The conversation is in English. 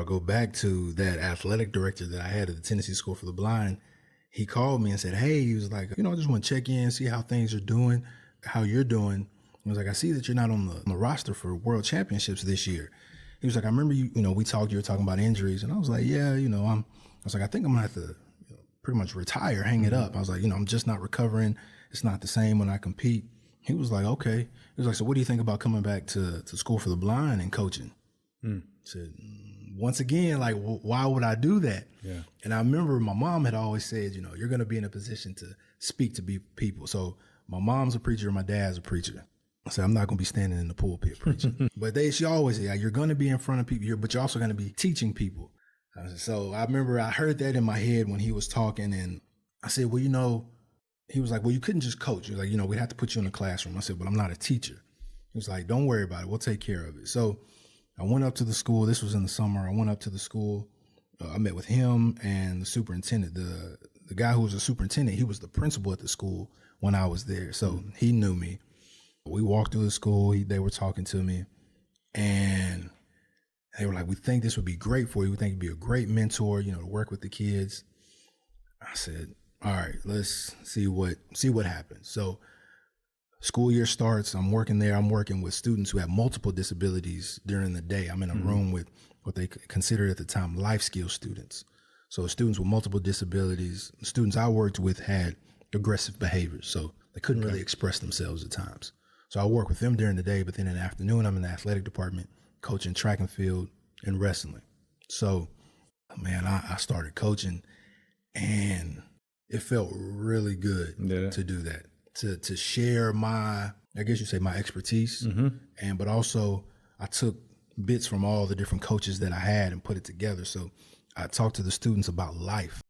I'll go back to that athletic director that I had at the Tennessee School for the Blind. He called me and said, hey, he was like, I just want to check in, see how things are doing, how you're doing. He was like, I see that you're not on the roster for world championships this year. He was like, I remember you we talked, you were talking about injuries. And I was like, yeah, I was like, I think I'm going to have to pretty much retire, hang it up. I was like, I'm just not recovering. It's not the same when I compete. He was like, okay. He was like, so what do you think about coming back to School for the Blind and coaching? I said, once again, like, why would I do that? Yeah. And I remember my mom had always said, you're going to be in a position to speak to people. So my mom's a preacher and my dad's a preacher. I said, I'm not going to be standing in the pulpit preaching. But she always said, you're going to be in front of people, but you're also going to be teaching people. So I remember I heard that in my head when he was talking, and I said, well, he was like, well, you couldn't just coach. He was like, we'd have to put you in the classroom. I said, but I'm not a teacher. He was like, don't worry about it. We'll take care of it. So I went up to the school. This was in the summer. I went up to the school. I met with him and the superintendent. The guy who was the superintendent, he was the principal at the school when I was there. So he knew me. We walked through the school. They were talking to me, and they were like, we think this would be great for you. We think you'd be a great mentor, to work with the kids. I said, all right, let's see what happens. So school year starts. I'm working there. I'm working with students who have multiple disabilities during the day. I'm in a room with what they considered at the time life skill students. So students with multiple disabilities, the students I worked with had aggressive behaviors. So they couldn't really express themselves at times. So I work with them during the day, but then in the afternoon, I'm in the athletic department coaching track and field and wrestling. So, man, I started coaching, and it felt really good to do that, to share my expertise. But also I took bits from all the different coaches that I had and put it together. So I talked to the students about life.